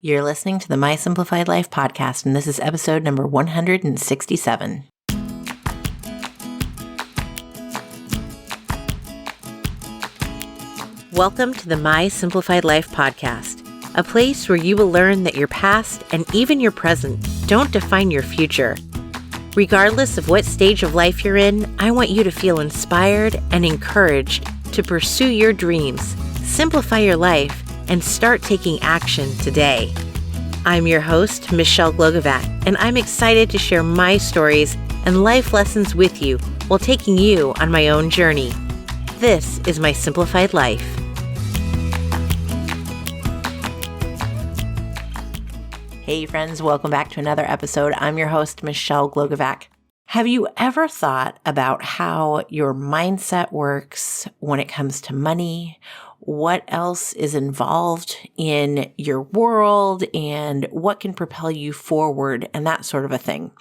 You're listening to the My Simplified Life podcast, and this is episode number 167. Welcome to the My Simplified Life podcast, a place where you will learn that your past and even your present don't define your future. Regardless of what stage of life you're in, I want you to feel inspired and encouraged to pursue your dreams, simplify your life, and start taking action today. I'm your host, Michelle Glogovac, and I'm excited to share my stories and life lessons with you while taking you on my own journey. This is My Simplified Life. Hey friends, welcome back to another episode. I'm your host, Michelle Glogovac. Have you ever thought about how your mindset works when it comes to money? What else is involved in your world and what can propel you forward and that sort of a thing?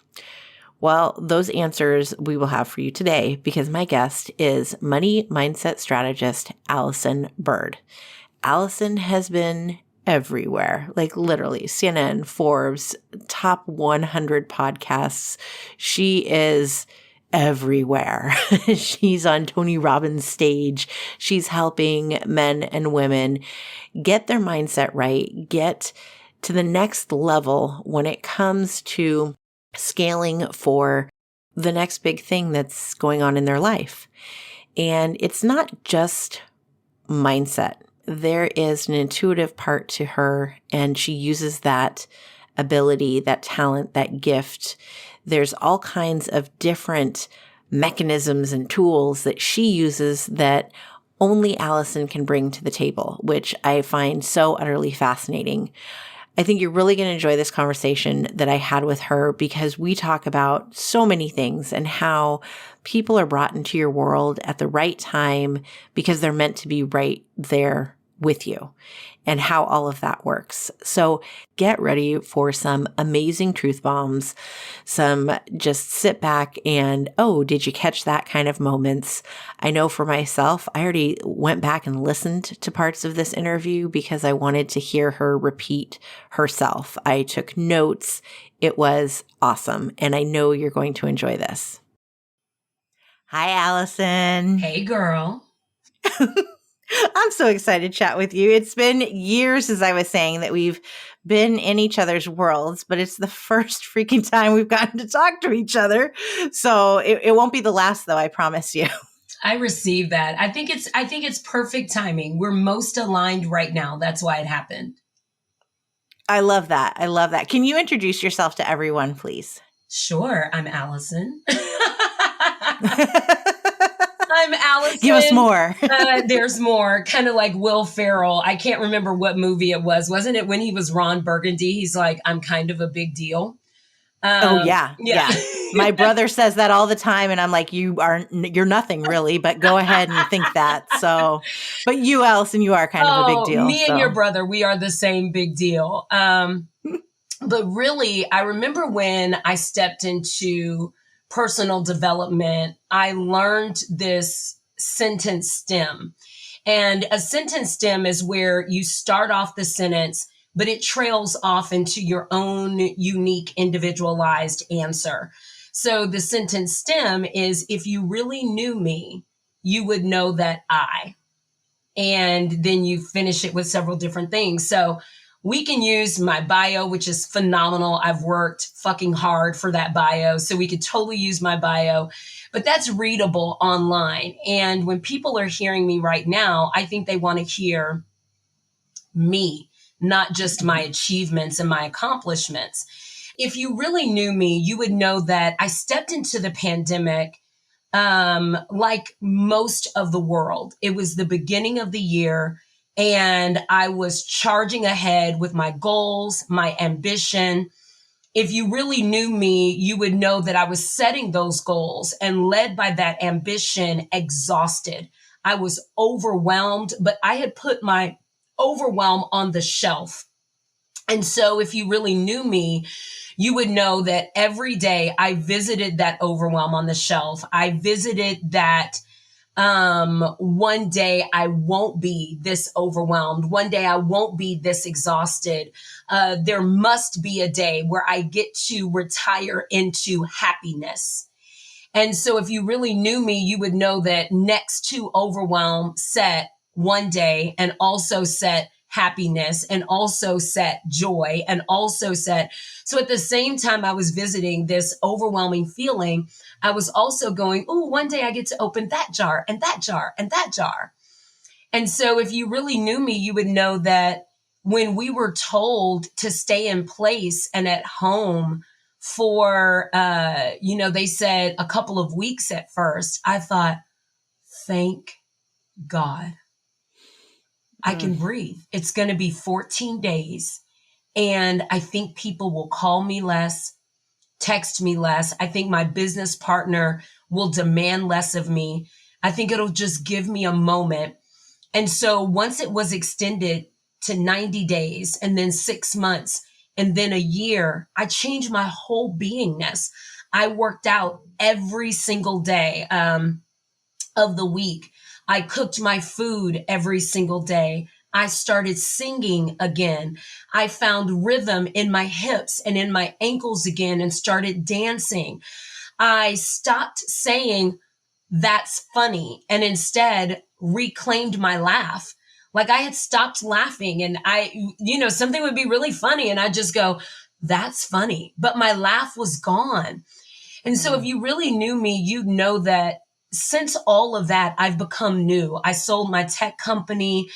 Well, those answers we will have for you today because my guest is money mindset strategist, Allyson Byrd. Allyson has been everywhere, like literally CNN, Forbes, top 100 podcasts. She is everywhere. She's on Tony Robbins' stage. She's helping men and women get their mindset right, get to the next level when it comes to scaling for the next big thing that's going on in their life. And it's not just mindset. There is an intuitive part to her, and she uses that ability, that talent, that gift. There's all kinds of different mechanisms and tools that she uses that only Allyson can bring to the table, which I find so utterly fascinating. I think you're really going to enjoy this conversation that I had with her because we talk about so many things and how people are brought into your world at the right time because they're meant to be right there with you and how all of that works. So get ready for some amazing truth bombs, some just sit back and, oh, did you catch that kind of moments? I know for myself, I already went back and listened to parts of this interview because I wanted to hear her repeat herself. I took notes. It was awesome. And I know you're going to enjoy this. Hi, Allyson. Hey, girl. I'm so excited to chat with you. It's been years, as I was saying, that we've been in each other's worlds, but it's the first freaking time we've gotten to talk to each other. So it won't be the last, though, I promise you. I received that. I think it's perfect timing. We're most aligned right now. That's why it happened. I love that. I love that. Can you introduce yourself to everyone, please? Sure. I'm Allyson. I'm Allyson. Give us more. There's more. Kind of like Will Ferrell. I can't remember what movie it was. Wasn't it when he was Ron Burgundy? He's like, I'm kind of a big deal. Yeah. My brother says that all the time. And I'm like, you're nothing really, but go ahead and think that. So, but you, Allyson, you are kind of a big deal. Me and your brother, we are the same big deal. But really, I remember when I stepped into personal development, I learned this sentence stem. And a sentence stem is where you start off the sentence, but it trails off into your own unique, individualized answer. So the sentence stem is, if you really knew me, you would know that I. And then you finish it with several different things. So we can use my bio, which is phenomenal. I've worked fucking hard for that bio. So we could totally use my bio, but that's readable online. And when people are hearing me right now, I think they want to hear me, not just my achievements and my accomplishments. If you really knew me, you would know that I stepped into the pandemic like most of the world. It was the beginning of the year. And I was charging ahead with my goals, my ambition. If you really knew me, you would know that I was setting those goals and led by that ambition, exhausted. I was overwhelmed, but I had put my overwhelm on the shelf. And so if you really knew me, you would know that every day I visited that overwhelm on the shelf. I visited that One day I won't be this overwhelmed. One day I won't be this exhausted. There must be a day where I get to retire into happiness. And so if you really knew me, you would know that next to overwhelm set one day, and also set happiness, and also set joy, and also set. So at the same time I was visiting this overwhelming feeling, I was also going, oh, one day I get to open that jar and that jar and that jar. And so if you really knew me, you would know that when we were told to stay in place and at home for, they said a couple of weeks at first, I thought, thank God I can breathe. It's going to be 14 days. And I think people will call me less, text me less. I think my business partner will demand less of me. I think it'll just give me a moment. And so once it was extended to 90 days and then 6 months and then a year, I changed my whole beingness. I worked out every single day of the week. I cooked my food every single day. I started singing again. I found rhythm in my hips and in my ankles again and started dancing. I stopped saying, that's funny, and instead reclaimed my laugh. Like I had stopped laughing, and something would be really funny and I'd just go, that's funny. But my laugh was gone. And so if you really knew me, you'd know that since all of that, I've become new. I sold my tech company.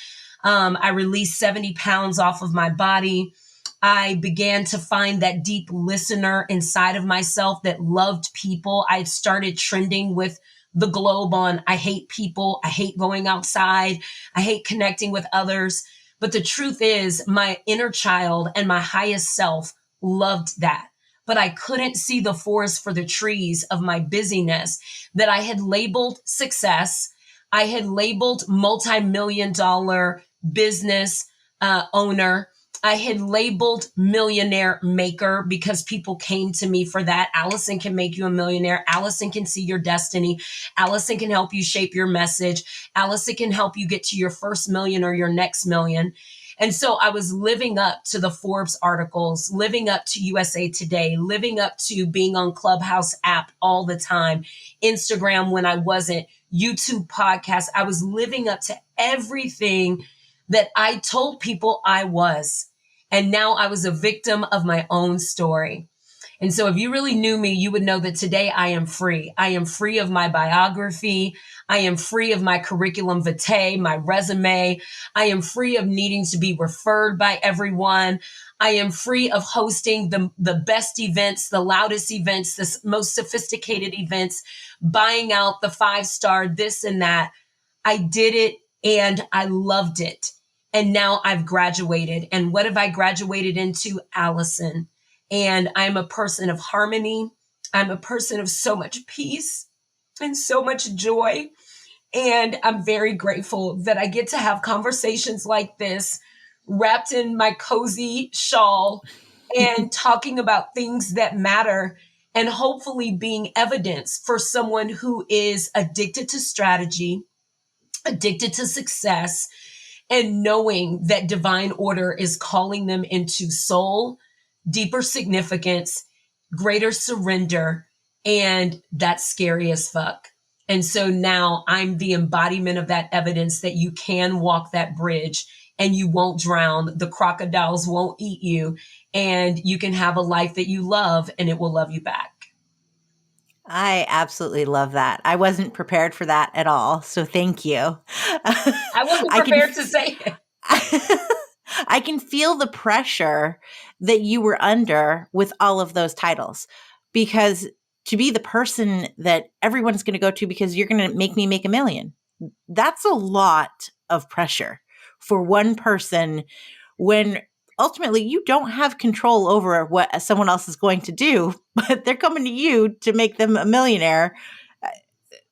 I released 70 pounds off of my body. I began to find that deep listener inside of myself that loved people. I had started trending with the globe on, I hate people. I hate going outside. I hate connecting with others. But the truth is, my inner child and my highest self loved that. But I couldn't see the forest for the trees of my busyness that I had labeled success. I had labeled multi-million-dollar business owner. I had labeled millionaire maker because people came to me for that. Allyson can make you a millionaire. Allyson can see your destiny. Allyson can help you shape your message. Allyson can help you get to your first million or your next million. And so I was living up to the Forbes articles, living up to USA Today, living up to being on Clubhouse app all the time, Instagram when I wasn't, YouTube podcast. I was living up to everything that I told people I was. And now I was a victim of my own story. And so if you really knew me, you would know that today I am free. I am free of my biography. I am free of my curriculum vitae, my resume. I am free of needing to be referred by everyone. I am free of hosting the best events, the loudest events, the most sophisticated events, buying out the 5-star this and that. I did it and I loved it. And now I've graduated. And what have I graduated into? Allyson. And I'm a person of harmony. I'm a person of so much peace and so much joy. And I'm very grateful that I get to have conversations like this, wrapped in my cozy shawl and talking about things that matter, and hopefully being evidence for someone who is addicted to strategy, addicted to success, and knowing that divine order is calling them into soul, deeper significance, greater surrender, and that's scary as fuck. And so now I'm the embodiment of that evidence that you can walk that bridge and you won't drown. The crocodiles won't eat you, and you can have a life that you love and it will love you back. I absolutely love that. I wasn't prepared for that at all. So thank you. I wasn't prepared to say it. I can feel the pressure that you were under with all of those titles, because to be the person that everyone's going to go to because you're going to make me make $1 million, that's a lot of pressure for one person when ultimately you don't have control over what someone else is going to do, but they're coming to you to make them a millionaire.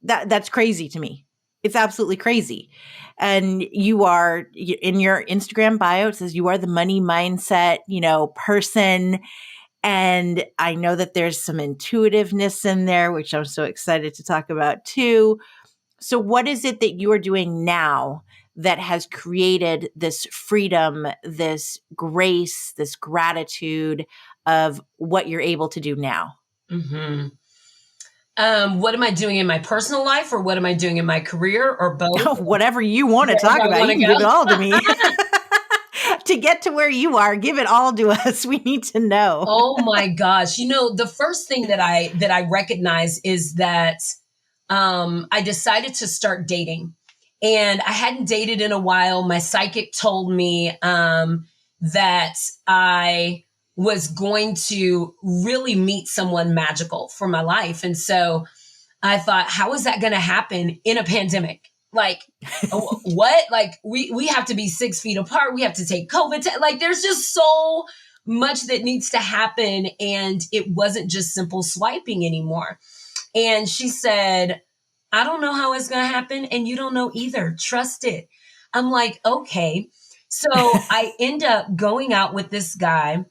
That's crazy to me. It's absolutely crazy. And you are, in your Instagram bio, it says you are the money mindset, person. And I know that there's some intuitiveness in there, which I'm so excited to talk about too. So what is it that you are doing now that has created this freedom, this grace, this gratitude of what you're able to do now? Mm-hmm. What am I doing in my personal life, or what am I doing in my career, or both? Whatever you want to Wherever talk I about, want you to can give it go. all to me. To get to where you are, give it all to us. We need to know. Oh my gosh. The first thing that I recognize is that I decided to start dating. And I hadn't dated in a while. My psychic told me that I was going to really meet someone magical for my life. And so I thought, how is that going to happen in a pandemic? Like, what? Like, we have to be 6 feet apart. We have to take COVID. Like, there's just so much that needs to happen. And it wasn't just simple swiping anymore. And she said, I don't know how it's going to happen. And you don't know either. Trust it. I'm like, okay. So I end up going out with this guy,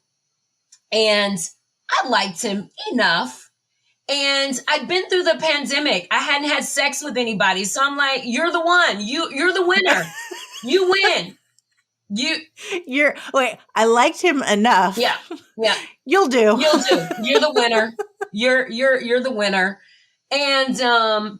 and I liked him enough. And I'd been through the pandemic. I hadn't had sex with anybody. So I'm like, you're the one. You're the winner. You win. Wait, I liked him enough. Yeah. Yeah. You'll do. You'll do. You're the winner. You're the winner. And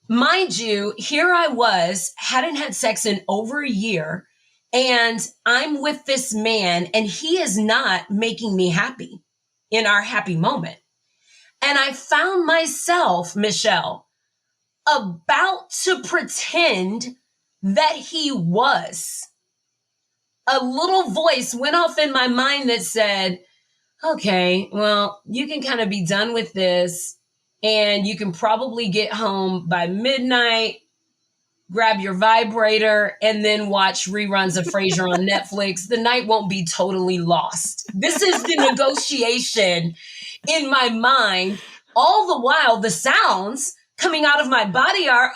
mind you, here I was, hadn't had sex in over a year, and I'm with this man, and he is not making me happy in our happy moment. And I found myself, Michelle, about to pretend that he was. A little voice went off in my mind that said, okay, well, you can kind of be done with this, and you can probably get home by midnight, grab your vibrator, and then watch reruns of Frasier on Netflix. The night won't be totally lost. This is the negotiation in my mind. All the while, the sounds coming out of my body are,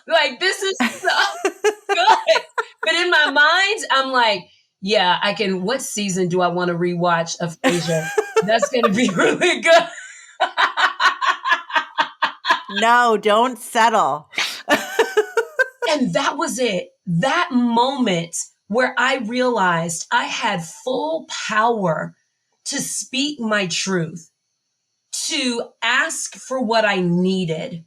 like, this is so good. But in my mind, I'm like, yeah, what season do I want to rewatch of Frasier? That's going to be really good. No, don't settle. And that was it. That moment where I realized I had full power to speak my truth, to ask for what I needed,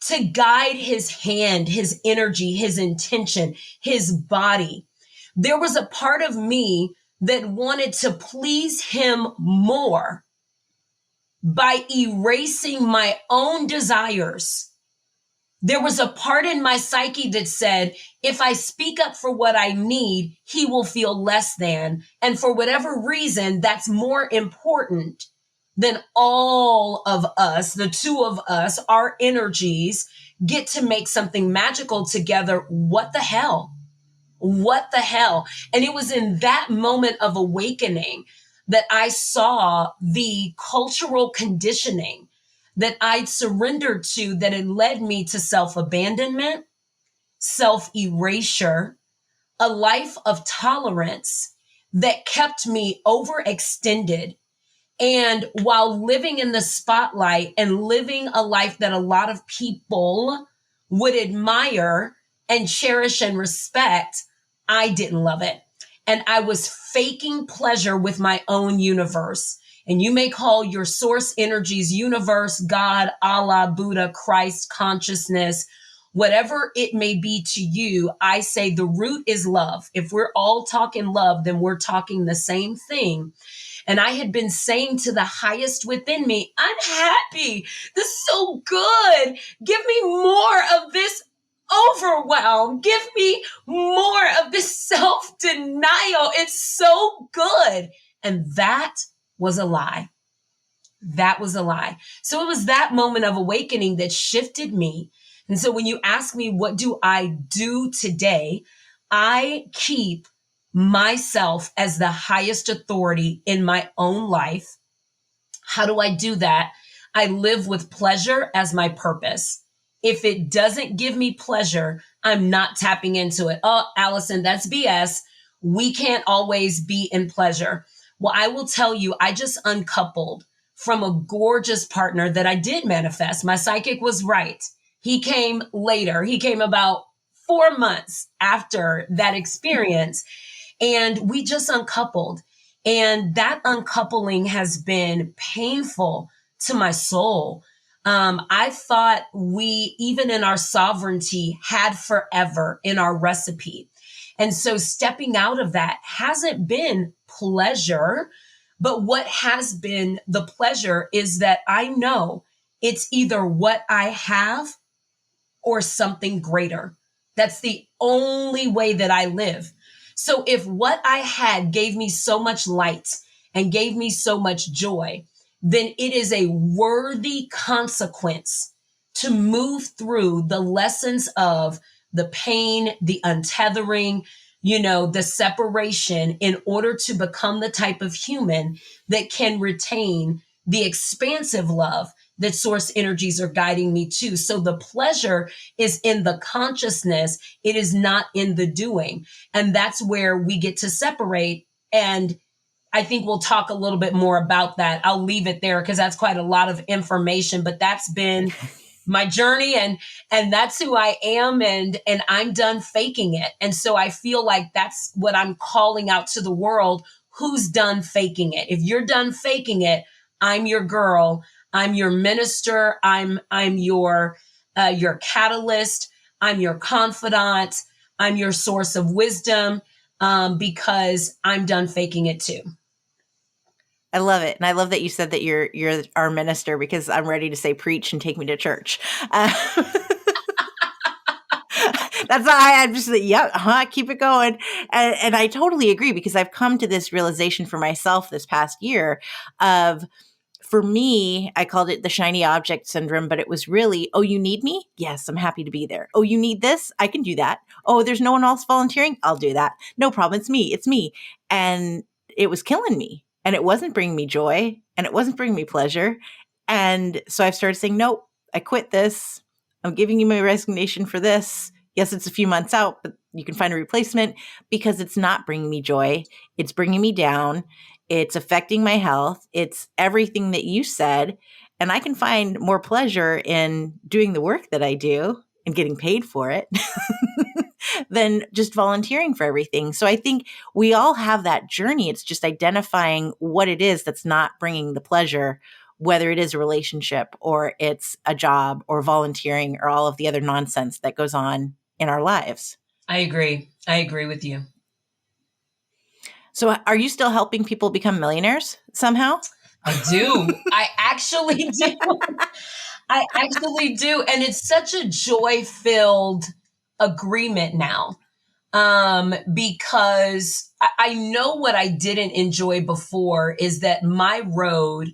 to guide his hand, his energy, his intention, his body. There was a part of me that wanted to please him more by erasing my own desires. There was a part in my psyche that said, if I speak up for what I need, he will feel less than. And for whatever reason, that's more important than all of us, the two of us, our energies get to make something magical together. What the hell? What the hell? And it was in that moment of awakening that I saw the cultural conditioning that I'd surrendered to, that had led me to self-abandonment, self-erasure, a life of tolerance that kept me overextended. And while living in the spotlight and living a life that a lot of people would admire and cherish and respect, I didn't love it. And I was faking pleasure with my own universe. And you may call your source energies universe, God, Allah, Buddha, Christ, consciousness, whatever it may be to you. I say the root is love. If we're all talking love, then we're talking the same thing. And I had been saying to the highest within me, I'm happy. This is so good. Give me more of this overwhelm. Give me more of this self-denial. It's so good. And that was a lie. That was a lie. So it was that moment of awakening that shifted me. And so when you ask me, what do I do today? I keep myself as the highest authority in my own life. How do I do that? I live with pleasure as my purpose. If it doesn't give me pleasure, I'm not tapping into it. Oh, Allyson, that's BS. We can't always be in pleasure. Well, I will tell you, I just uncoupled from a gorgeous partner that I did manifest. My psychic was right. He came later. He came about 4 months after that experience, and we just uncoupled. And that uncoupling has been painful to my soul. I thought we, even in our sovereignty, had forever in our recipe. And so stepping out of that hasn't been pleasure, but what has been the pleasure is that I know it's either what I have or something greater. That's the only way that I live. So if what I had gave me so much light and gave me so much joy, then it is a worthy consequence to move through the lessons of the pain, the untethering, the separation in order to become the type of human that can retain the expansive love that source energies are guiding me to. So the pleasure is in the consciousness. It is not in the doing. And that's where we get to separate. And I think we'll talk a little bit more about that. I'll leave it there because that's quite a lot of information, but that's been my journey and that's who I am, and I'm done faking it. And so I feel like that's what I'm calling out to the world. Who's done faking it? If you're done faking it, I'm your girl. I'm your minister. I'm your catalyst. I'm your confidant. I'm your source of wisdom, because I'm done faking it too. I love it. And I love that you said that you're our minister, because I'm ready to say preach and take me to church. That's why I'm just like, yeah, keep it going. And I totally agree, because I've come to this realization for myself this past year of, for me, I called it the shiny object syndrome, but it was really, oh, you need me? Yes, I'm happy to be there. Oh, you need this? I can do that. Oh, there's no one else volunteering? I'll do that. No problem. It's me. It's me. And it was killing me. And it wasn't bringing me joy. And it wasn't bringing me pleasure. And so I've started saying, nope, I quit this. I'm giving you my resignation for this. Yes, it's a few months out, but you can find a replacement, because it's not bringing me joy. It's bringing me down. It's affecting my health. It's everything that you said. And I can find more pleasure in doing the work that I do and getting paid for it than just volunteering for everything. So I think we all have that journey. It's just identifying what it is that's not bringing the pleasure, whether it is a relationship or it's a job or volunteering or all of the other nonsense that goes on in our lives. I agree. I agree with you. So are you still helping people become millionaires somehow? I do. I actually do. I actually do. And it's such a joy-filled agreement now, because I know what I didn't enjoy before is that my road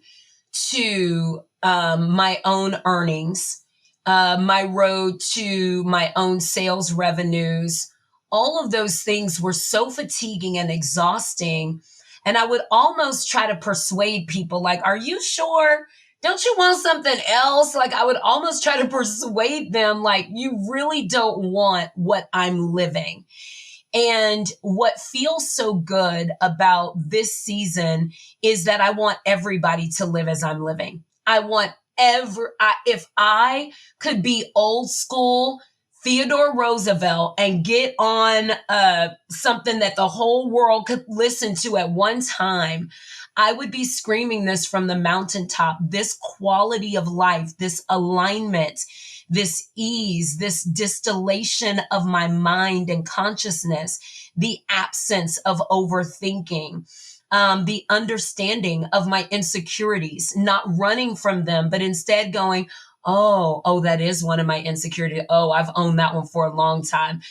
to my own earnings, my road to my own sales revenues, all of those things were so fatiguing and exhausting. And I would almost try to persuade people, like, are you sure? Don't you want something else? Like, I would almost try to persuade them, like, you really don't want what I'm living. And what feels so good about this season is that I want everybody to live as I'm living. I want if I could be old school Theodore Roosevelt and get on something that the whole world could listen to at one time, I would be screaming this from the mountaintop, this quality of life, this alignment, this ease, this distillation of my mind and consciousness, the absence of overthinking, the understanding of my insecurities, not running from them, but instead going, oh, that is one of my insecurities. Oh, I've owned that one for a long time.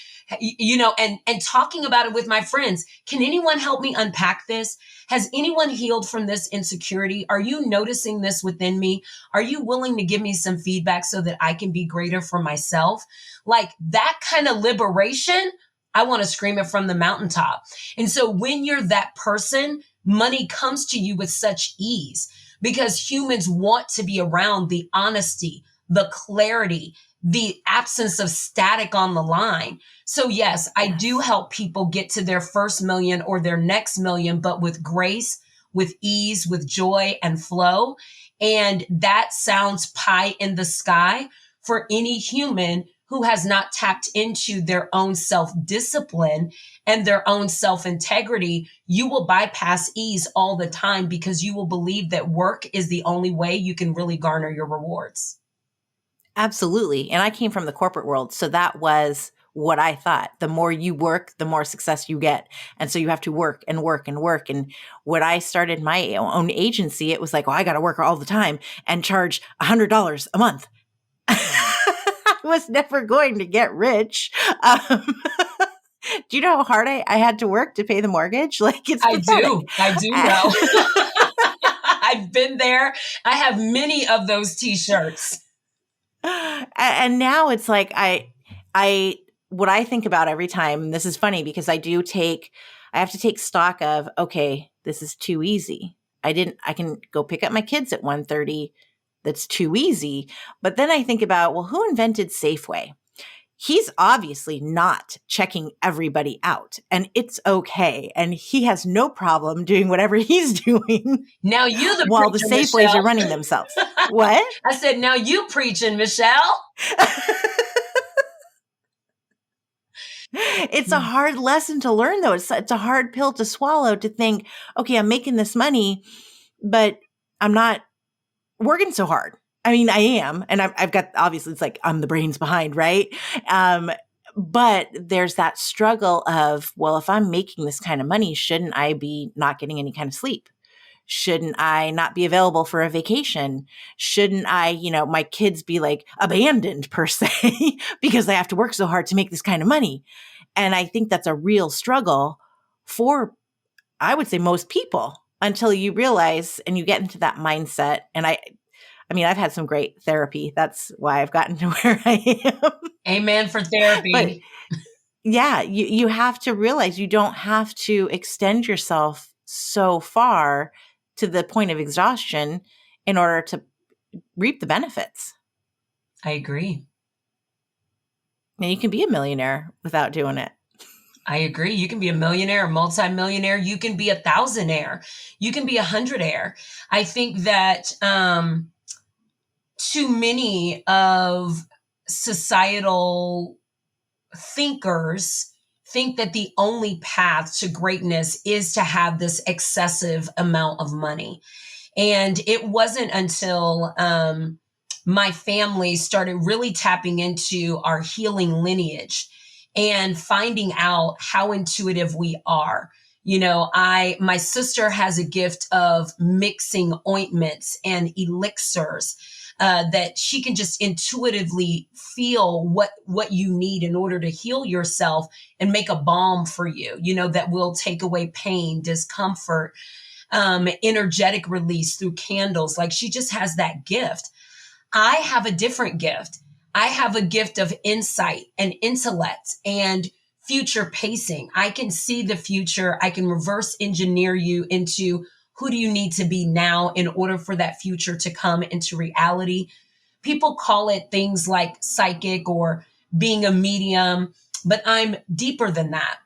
And talking about it with my friends. Can anyone help me unpack this? Has anyone healed from this insecurity? Are you noticing this within me? Are you willing to give me some feedback so that I can be greater for myself? Like that kind of liberation, I want to scream it from the mountaintop. And so when you're that person, money comes to you with such ease, because humans want to be around the honesty, the clarity, the absence of static on the line. So yes, I do help people get to their first million or their next million, but with grace, with ease, with joy and flow. And that sounds pie in the sky, for any human who has not tapped into their own self-discipline and their own self-integrity. You will bypass ease all the time because you will believe that work is the only way you can really garner your rewards. Absolutely. And I came from the corporate world. So that was what I thought. The more you work, the more success you get. And so you have to work and work and work. And when I started my own agency, it was like, well, I got to work all the time and charge $100 a month. I was never going to get rich. Do you know how hard I had to work to pay the mortgage? Like, it's pathetic. I do know. I've been there. I have many of those t-shirts. And now it's like, what I think about every time, and this is funny because I have to take stock of, okay, this is too easy. I can go pick up my kids at 1:30. That's too easy. But then I think about, well, who invented Safeway? He's obviously not checking everybody out, and it's okay. And he has no problem doing whatever he's doing. Now you the while the preacher, Safeways Michelle. are running themselves. What? I said, now you preaching, Michelle. It's a hard lesson to learn, though. It's a hard pill to swallow, to think, okay, I'm making this money, but I'm not working so hard. I mean, I am. And I've got, obviously, it's like I'm the brains behind, right? But there's that struggle of, well, if I'm making this kind of money, shouldn't I be not getting any kind of sleep? Shouldn't I not be available for a vacation? Shouldn't I, my kids be like abandoned per se because they have to work so hard to make this kind of money? And I think that's a real struggle for, I would say, most people, until you realize and you get into that mindset. And I mean, I've had some great therapy. That's why I've gotten to where I am. Amen for therapy. But yeah, you have to realize you don't have to extend yourself so far to the point of exhaustion in order to reap the benefits. I agree. And you can be a millionaire without doing it. I agree. You can be a millionaire, a multimillionaire. You can be a thousandaire. You can be 100-aire. I think that too many of societal thinkers think that the only path to greatness is to have this excessive amount of money. And it wasn't until my family started really tapping into our healing lineage and finding out how intuitive we are. My sister has a gift of mixing ointments and elixirs that she can just intuitively feel what you need in order to heal yourself and make a balm for you, that will take away pain, discomfort, energetic release through candles. Like, she just has that gift. I have a different gift. I have a gift of insight and intellect and future pacing. I can see the future. I can reverse engineer you into who do you need to be now in order for that future to come into reality. People call it things like psychic or being a medium, but I'm deeper than that.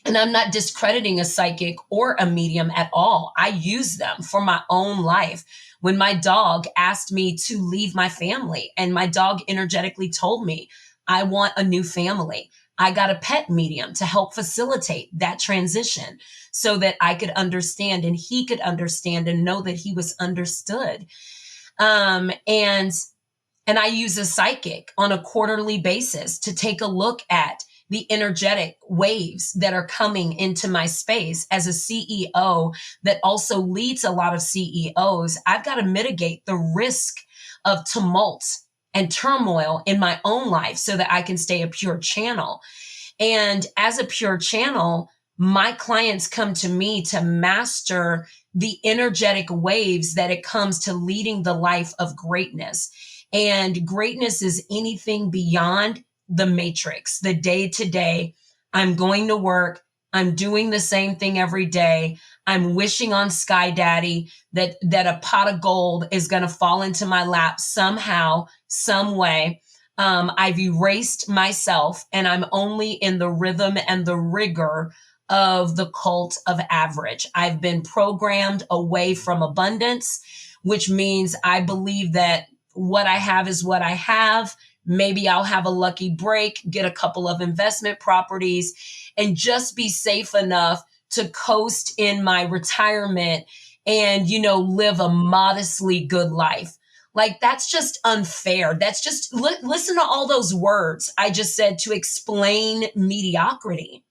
And I'm not discrediting a psychic or a medium at all. I use them for my own life. When my dog asked me to leave my family and my dog energetically told me, I want a new family, I got a pet medium to help facilitate that transition so that I could understand and he could understand and know that he was understood. And I use a psychic on a quarterly basis to take a look at the energetic waves that are coming into my space. As a CEO that also leads a lot of CEOs, I've got to mitigate the risk of tumult and turmoil in my own life so that I can stay a pure channel. And as a pure channel, my clients come to me to master the energetic waves that it comes to leading the life of greatness. And greatness is anything beyond the matrix, the day to day. I'm going to work. I'm doing the same thing every day. I'm wishing on Sky Daddy that a pot of gold is going to fall into my lap somehow, some way. I've erased myself and I'm only in the rhythm and the rigor of the cult of average. I've been programmed away from abundance, which means I believe that what I have is what I have. Maybe I'll have a lucky break, get a couple of investment properties, and just be safe enough to coast in my retirement and, live a modestly good life. Like, that's just unfair. That's just, listen to all those words I just said to explain mediocrity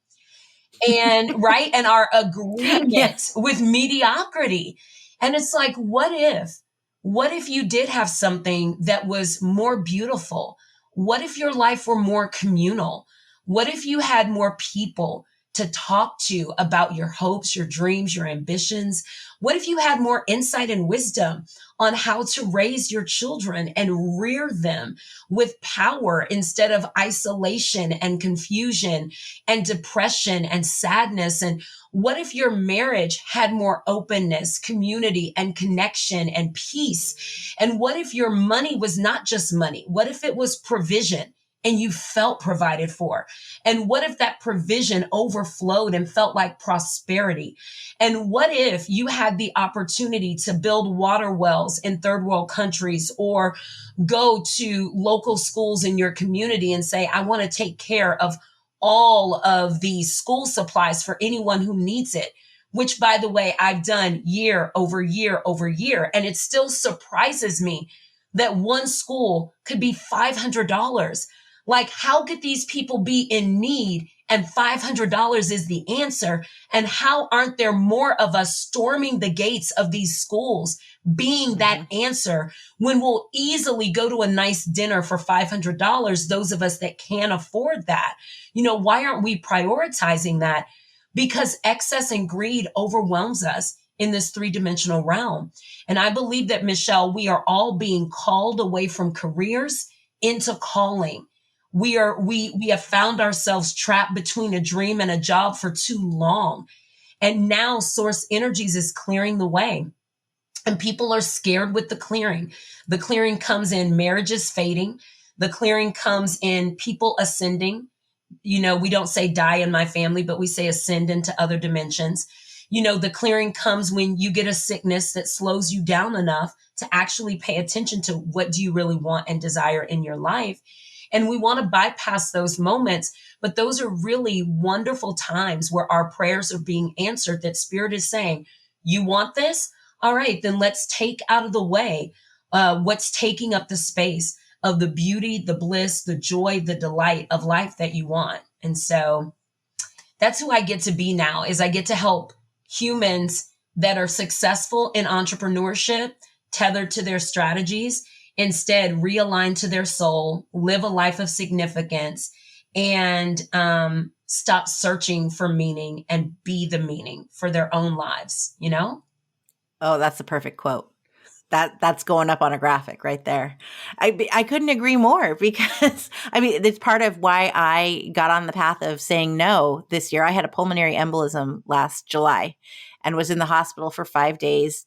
and right. And our agreement Yes. with mediocrity. And it's like, what if you did have something that was more beautiful? What if your life were more communal? What if you had more people to talk to about your hopes, your dreams, your ambitions? What if you had more insight and wisdom on how to raise your children and rear them with power instead of isolation and confusion and depression and sadness? And what if your marriage had more openness, community, and connection and peace? And what if your money was not just money? What if it was provision and you felt provided for? And what if that provision overflowed and felt like prosperity? And what if you had the opportunity to build water wells in third world countries, or go to local schools in your community and say, I want to take care of all of these school supplies for anyone who needs it, which, by the way, I've done year over year over year. And it still surprises me that one school could be $500. Like, how could these people be in need and $500 is the answer? And how aren't there more of us storming the gates of these schools being that answer, when we'll easily go to a nice dinner for $500, those of us that can't afford that? Why aren't we prioritizing that? Because excess and greed overwhelms us in this three-dimensional realm. And I believe that, Michelle, we are all being called away from careers into calling. We have found ourselves trapped between a dream and a job for too long. And now Source Energies is clearing the way. And people are scared with the clearing. The clearing comes in marriages fading. The clearing comes in people ascending. We don't say die in my family, but we say ascend into other dimensions. The clearing comes when you get a sickness that slows you down enough to actually pay attention to what do you really want and desire in your life. And we want to bypass those moments, but those are really wonderful times where our prayers are being answered, that Spirit is saying, you want this? All right, then let's take out of the way what's taking up the space of the beauty, the bliss, the joy, the delight of life that you want. And so that's who I get to be now, is I get to help humans that are successful in entrepreneurship, tethered to their strategies, instead realign to their soul, live a life of significance, and stop searching for meaning and be the meaning for their own lives, Oh, that's the perfect quote. That's going up on a graphic right there. I couldn't agree more, because it's part of why I got on the path of saying no this year. I had a pulmonary embolism last July and was in the hospital for 5 days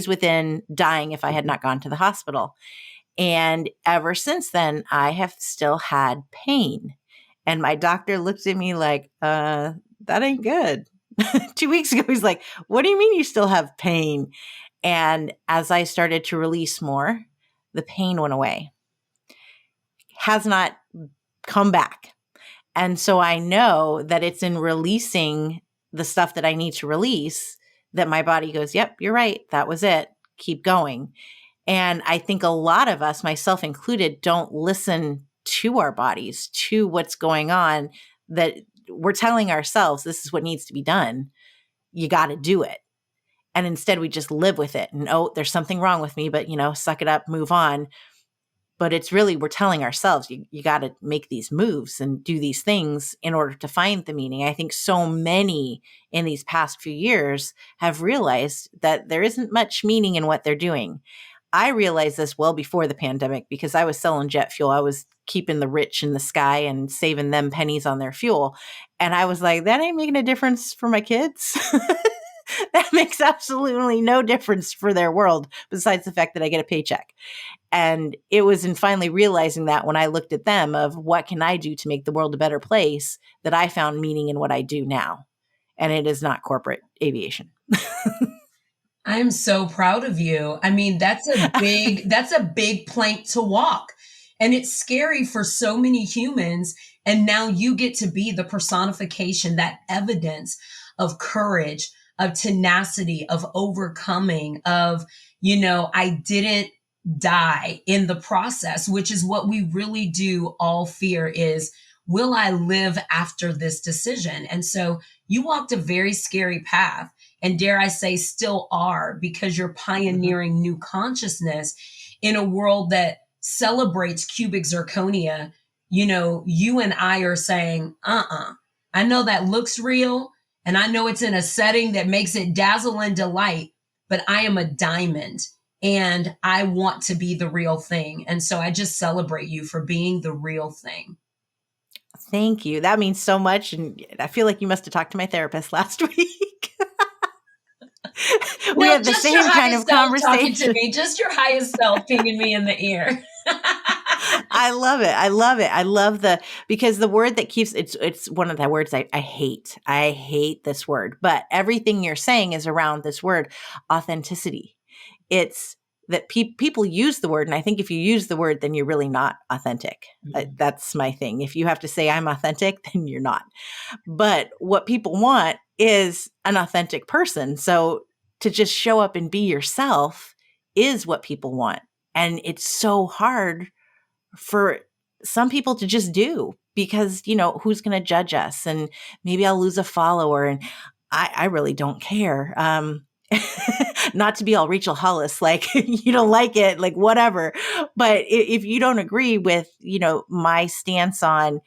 within dying if I had not gone to the hospital. And ever since then, I have still had pain. And my doctor looked at me like, that ain't good. 2 weeks ago, he's like, what do you mean you still have pain? And as I started to release more, the pain went away. Has not come back. And so I know that it's in releasing the stuff that I need to release that my body goes, yep, you're right. That was it. Keep going. And I think a lot of us, myself included, don't listen to our bodies, to what's going on, that we're telling ourselves this is what needs to be done. You got to do it. And instead we just live with it. And, oh, there's something wrong with me, but, suck it up, move on. But it's really, we're telling ourselves, you got to make these moves and do these things in order to find the meaning. I think so many in these past few years have realized that there isn't much meaning in what they're doing. I realized this well before the pandemic, because I was selling jet fuel. I was keeping the rich in the sky and saving them pennies on their fuel. And I was like, that ain't making a difference for my kids. That makes absolutely no difference for their world, besides the fact that I get a paycheck. And it was in finally realizing that, when I looked at them, of what can I do to make the world a better place, that I found meaning in what I do now. And it is not corporate aviation. I'm so proud of you. I mean, that's a big plank to walk. And it's scary for so many humans. And now you get to be the personification, that evidence of courage, of tenacity, of overcoming, of, I didn't die in the process, which is what we really do all fear is, will I live after this decision? And so you walked a very scary path, and dare I say still are, because you're Mhm. pioneering new consciousness in a world that celebrates cubic zirconia. You and I are saying, I know that looks real, and I know it's in a setting that makes it dazzle and delight, but I am a diamond and I want to be the real thing. And so I just celebrate you for being the real thing. Thank you. That means so much. And I feel like you must have talked to my therapist last week. We No, had the just your same kind highest of self talking to conversation. me, just your highest self pinging me in the ear. I love it. I love it. I love because the word that keeps it's one of the words I hate. I hate this word, but everything you're saying is around this word, authenticity. It's that people use the word. And I think if you use the word, then you're really not authentic. Mhm. That's my thing. If you have to say I'm authentic, then you're not. But what people want is an authentic person. So to just show up and be yourself is what people want. And it's so hard for some people to just do because, who's going to judge us? And maybe I'll lose a follower. And I really don't care. Not to be all Rachel Hollis, like, you don't like it, like, whatever. But if you don't agree with, my stance on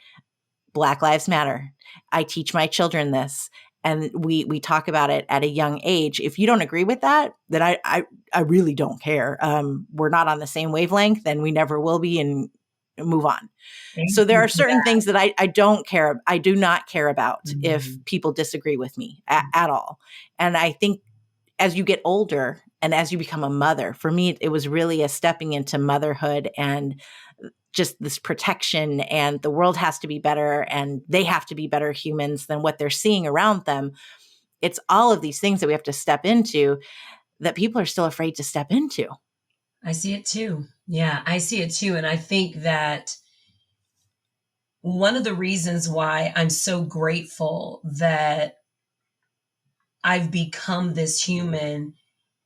Black Lives Matter. I teach my children this, and we talk about it at a young age. If you don't agree with that, then I really don't care. We're not on the same wavelength, and we never will be, and move on. Thank So there you are for certain things that I don't care. I do not care about that. if people disagree with me at all. And I think as you get older and as you become a mother, for me, it was really a stepping into motherhood and just this protection, and the world has to be better and they have to be better humans than what they're seeing around them. It's all of these things that we have to step into that people are still afraid to step into. I see it too. Yeah, I see it too. And I think that one of the reasons why I'm so grateful that I've become this human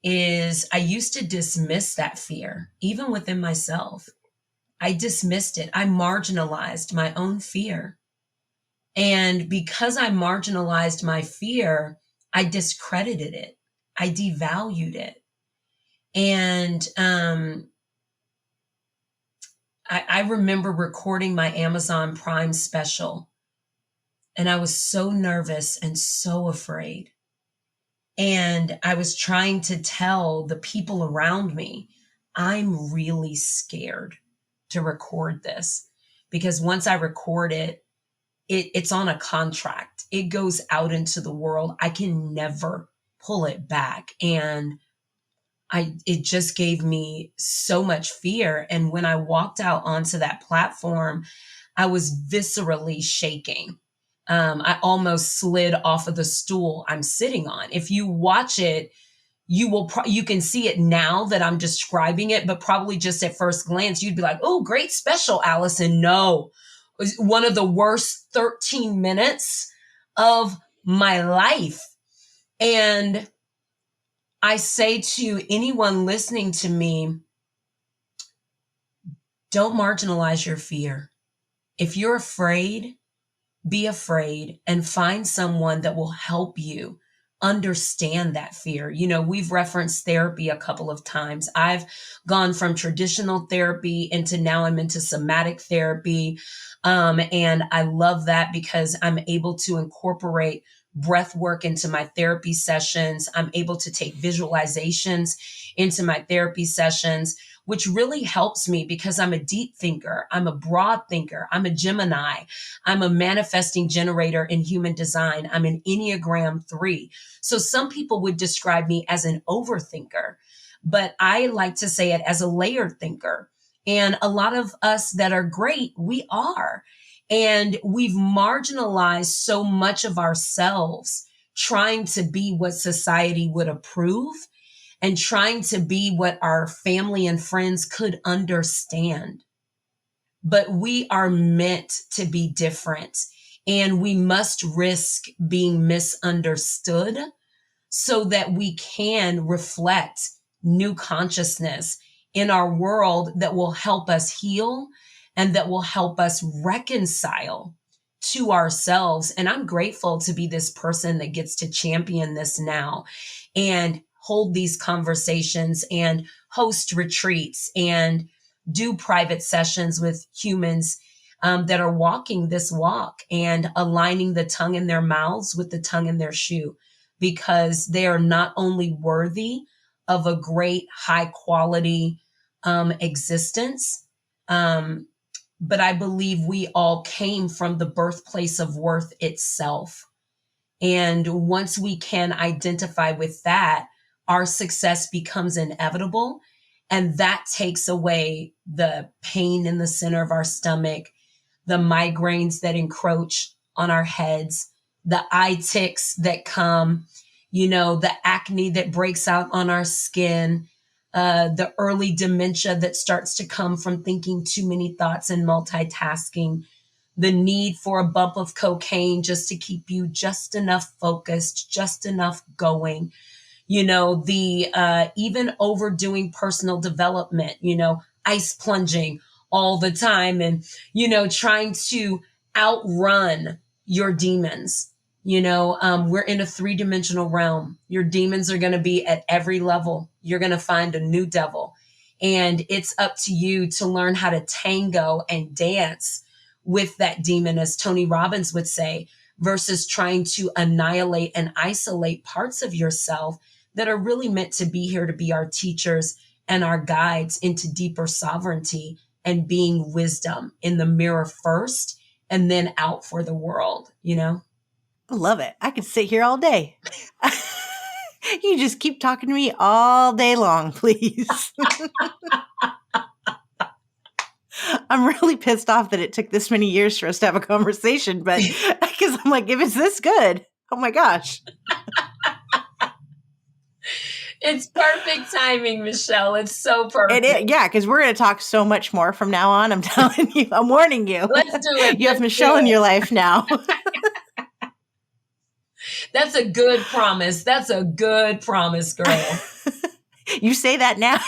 is I used to dismiss that fear, even within myself. I dismissed it. I marginalized my own fear. And because I marginalized my fear, I discredited it. I devalued it. And I remember recording my Amazon Prime special, and I was so nervous and so afraid. And I was trying to tell the people around me, I'm really scared to record this because once I record it, it's on a contract. It goes out into the world. I can never pull it back. And it just gave me so much fear. And when I walked out onto that platform, I was viscerally shaking. I almost slid off of the stool I'm sitting on. If you watch it, you can see it now that I'm describing it, but probably just at first glance, you'd be like, oh, great special, Allyson. No, it was one of the worst 13 minutes of my life. And I say to anyone listening to me, don't marginalize your fear. If you're afraid, be afraid and find someone that will help you understand that fear. We've referenced therapy a couple of times. I've gone from traditional therapy into now I'm into somatic therapy. And I love that because I'm able to incorporate breath work into my therapy sessions. I'm able to take visualizations into my therapy sessions, which really helps me because I'm a deep thinker. I'm a broad thinker. I'm a Gemini. I'm a manifesting generator in human design. I'm an Enneagram 3. So some people would describe me as an overthinker, but I like to say it as a layered thinker. And a lot of us that are great, we are. And we've marginalized so much of ourselves trying to be what society would approve and trying to be what our family and friends could understand. But we are meant to be different, and we must risk being misunderstood so that we can reflect new consciousness in our world that will help us heal and that will help us reconcile to ourselves. And I'm grateful to be this person that gets to champion this now and hold these conversations and host retreats and do private sessions with humans that are walking this walk and aligning the tongue in their mouths with the tongue in their shoe, because they are not only worthy of a great high quality existence, but I believe we all came from the birthplace of worth itself. And once we can identify with that, our success becomes inevitable. And that takes away the pain in the center of our stomach, the migraines that encroach on our heads, the eye ticks that come, the acne that breaks out on our skin, the early dementia that starts to come from thinking too many thoughts and multitasking, the need for a bump of cocaine just to keep you just enough focused, just enough going, the even overdoing personal development, ice plunging all the time and, trying to outrun your demons. We're in a 3-dimensional realm. Your demons are going to be at every level. You're going to find a new devil. And it's up to you to learn how to tango and dance with that demon, as Tony Robbins would say, versus trying to annihilate and isolate parts of yourself that are really meant to be here to be our teachers and our guides into deeper sovereignty and being wisdom in the mirror first and then out for the world, I love it. I could sit here all day. You just keep talking to me all day long, please. I'm really pissed off that it took this many years for us to have a conversation, but because I'm like, if it's this good, oh my gosh. It's perfect timing, Michelle. It's so perfect. It is, yeah, because we're going to talk so much more from now on. I'm telling you, I'm warning you. Let's do it. You have Michelle in your life now. That's a good promise. That's a good promise, girl. You say that now.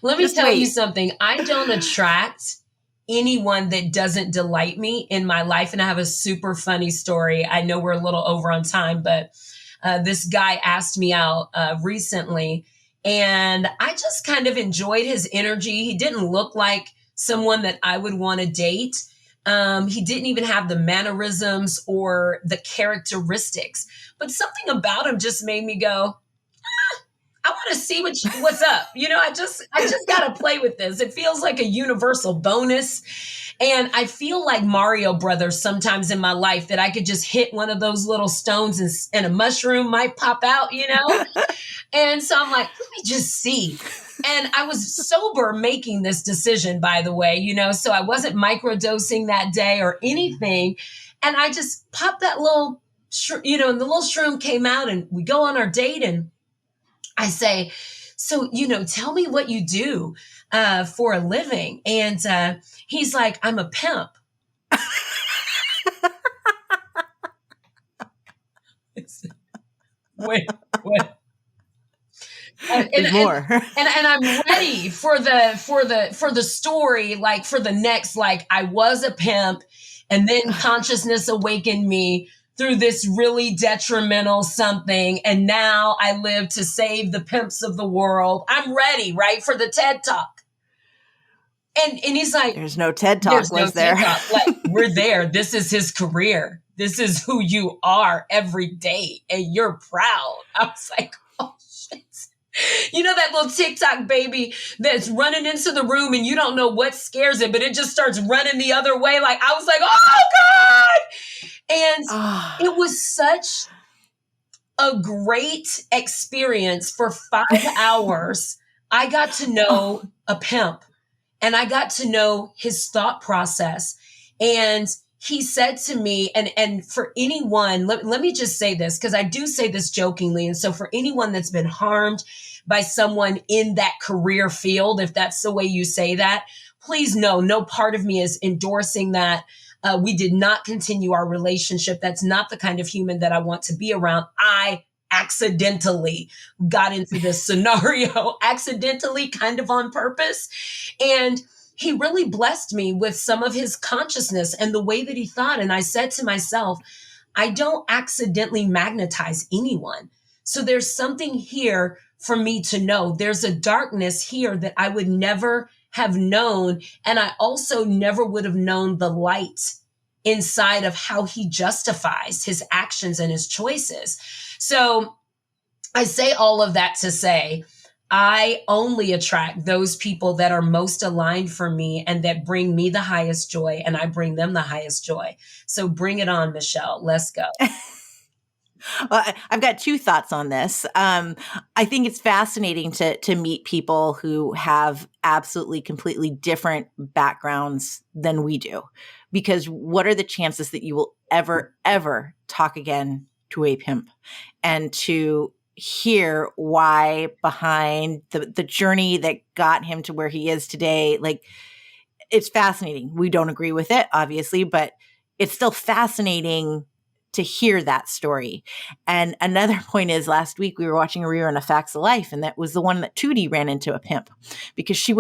Let me tell you something. I don't attract anyone that doesn't delight me in my life. And I have a super funny story. I know we're a little over on time, but this guy asked me out recently, and I just kind of enjoyed his energy. He didn't look like someone that I would want to date. He didn't even have the mannerisms or the characteristics, but something about him just made me go, I want to see what's up. I just got to play with this. It feels like a universal bonus. And I feel like Mario Brothers sometimes in my life, that I could just hit one of those little stones and a mushroom might pop out, And so I'm like, let me just see. And I was sober making this decision, by the way, so I wasn't microdosing that day or anything. And I just popped that little, and the little shroom came out, and we go on our date, and I say, so, tell me what you do for a living. And he's like, I'm a pimp. Wait. There's more. And I'm ready for the story, like for the next, like I was a pimp, and then consciousness awakened me through this really detrimental something. And now I live to save the pimps of the world. I'm ready, right? For the TED Talk. And he's like, there's no TED Talk, was there? TED Talk. Like, we're there. This is his career. This is who you are every day. And you're proud. I was like, oh shit. That little TikTok baby that's running into the room and you don't know what scares it, but it just starts running the other way. Like, I was like, oh God. And it was such a great experience for 5 hours. I got to know a pimp, and I got to know his thought process. And he said to me, and for anyone, let me just say this, because I do say this jokingly. And so for anyone that's been harmed by someone in that career field, if that's the way you say that, please know, no part of me is endorsing that. We did not continue our relationship. That's not the kind of human that I want to be around. I accidentally got into this scenario, accidentally, kind of on purpose. And he really blessed me with some of his consciousness and the way that he thought. And I said to myself, I don't accidentally magnetize anyone. So there's something here for me to know. There's a darkness here that I would never have known. And I also never would have known the light inside of how he justifies his actions and his choices. So I say all of that to say, I only attract those people that are most aligned for me and that bring me the highest joy, and I bring them the highest joy. So bring it on, Michelle. Let's go. Well, I've got two thoughts on this. I think it's fascinating to meet people who have absolutely completely different backgrounds than we do, because what are the chances that you will ever talk again to a pimp and to hear why behind the journey that got him to where he is today? Like, it's fascinating. We don't agree with it, obviously, but it's still fascinating to hear that story. And another point is, last week we were watching a rerun of Facts of Life, and that was the one that Tootie ran into a pimp because she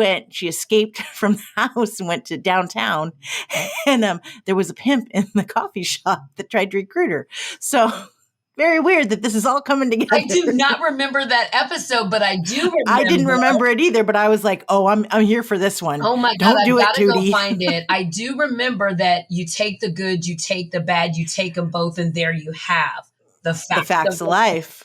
escaped from the house and went to downtown, and there was a pimp in the coffee shop that tried to recruit her. So very weird that this is all coming together. I do not remember that episode, but I do remember. I didn't remember it either, but I was like, oh, I'm here for this one. Oh my God, Don't do I've got to go Tootie. find it. I do remember that you take the good, you take the bad, you take them both, and there you have the facts of life.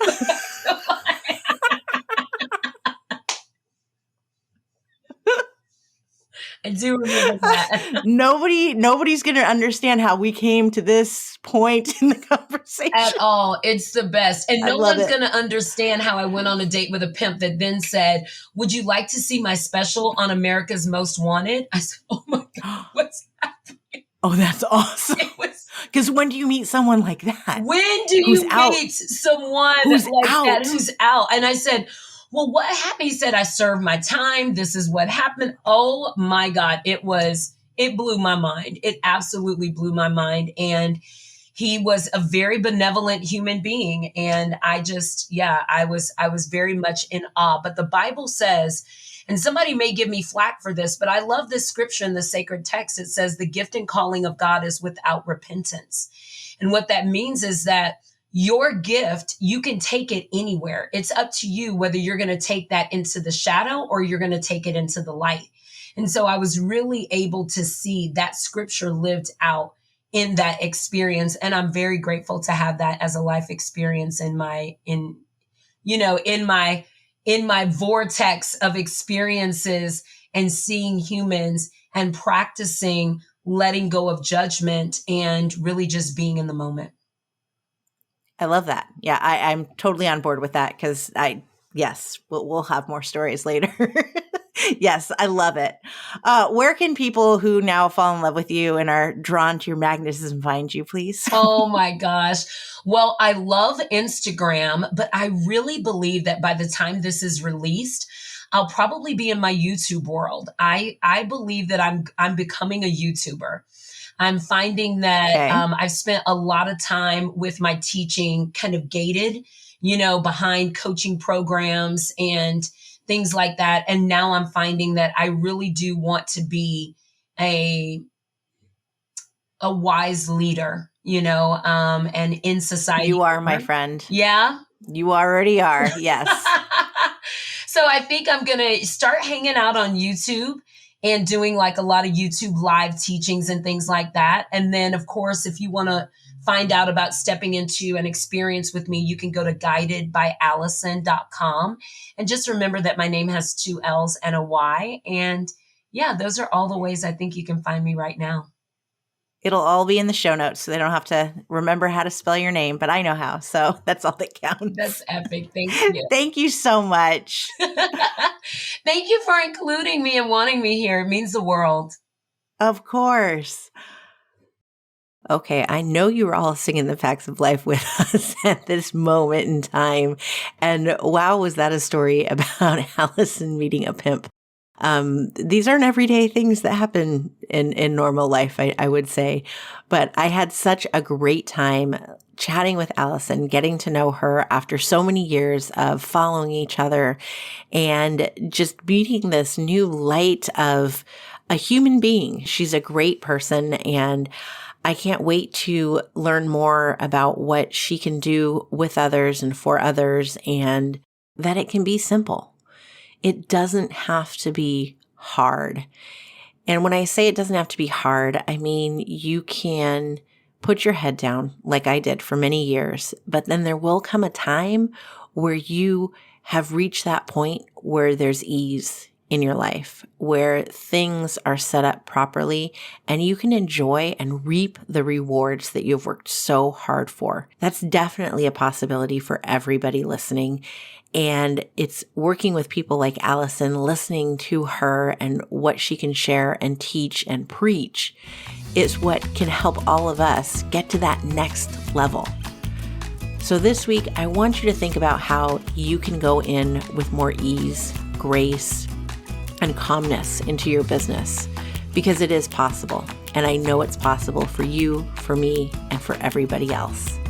I do remember that. Nobody's going to understand how we came to this point in the conversation at all. It's the best. And no one's it. going to understand how I went on a date with a pimp that then said, would you like to see my special on America's Most Wanted? I said, oh my God, what's happening? Oh, that's awesome. Because when do you meet someone like that? When do you meet someone who's like out? that who's out? And I said, well, what happened? He said, I served my time. This is what happened. Oh my God. It blew my mind. It absolutely blew my mind. And he was a very benevolent human being. And I was very much in awe. But the Bible says, and somebody may give me flack for this, but I love this scripture in the sacred text. It says the gift and calling of God is without repentance. And what that means is that your gift, you can take it anywhere. It's up to you whether you're going to take that into the shadow or you're going to take it into the light. And so I was really able to see that scripture lived out in that experience. And I'm very grateful to have that as a life experience in my vortex of experiences and seeing humans and practicing letting go of judgment and really just being in the moment. I love that. Yeah, I'm totally on board with that because we'll have more stories later. Yes, I love it. Where can people who now fall in love with you and are drawn to your magnetism find you, please? Oh my gosh. Well, I love Instagram, but I really believe that by the time this is released, I'll probably be in my YouTube world. I believe that I'm becoming a YouTuber. I'm finding that I've spent a lot of time with my teaching kind of gated, behind coaching programs and things like that. And now I'm finding that I really do want to be a wise leader, and in society. You are, my friend. Yeah. You already are. Yes. So I think I'm going to start hanging out on YouTube and doing like a lot of YouTube live teachings and things like that. And then, of course, if you want to find out about stepping into an experience with me, you can go to guidedbyallyson.com. And just remember that my name has 2 L's and a Y. And yeah, those are all the ways I think you can find me right now. It'll all be in the show notes, so they don't have to remember how to spell your name, but I know how. So that's all that counts. That's epic. Thank you. Thank you so much. Thank you for including me and wanting me here. It means the world. Of course. Okay, I know you were all singing the facts of life with us at this moment in time. And wow, was that a story about Allyson meeting a pimp? These aren't everyday things that happen in normal life, I would say. But I had such a great time chatting with Allyson, getting to know her after so many years of following each other and just meeting this new light of a human being. She's a great person, and I can't wait to learn more about what she can do with others and for others, and that it can be simple. It doesn't have to be hard. And when I say it doesn't have to be hard, I mean you can put your head down like I did for many years, but then there will come a time where you have reached that point where there's ease in your life, where things are set up properly and you can enjoy and reap the rewards that you've worked so hard for. That's definitely a possibility for everybody listening. And it's working with people like Allyson, listening to her and what she can share and teach and preach is what can help all of us get to that next level. So this week, I want you to think about how you can go in with more ease, grace, and calmness into your business, because it is possible. And I know it's possible for you, for me, and for everybody else.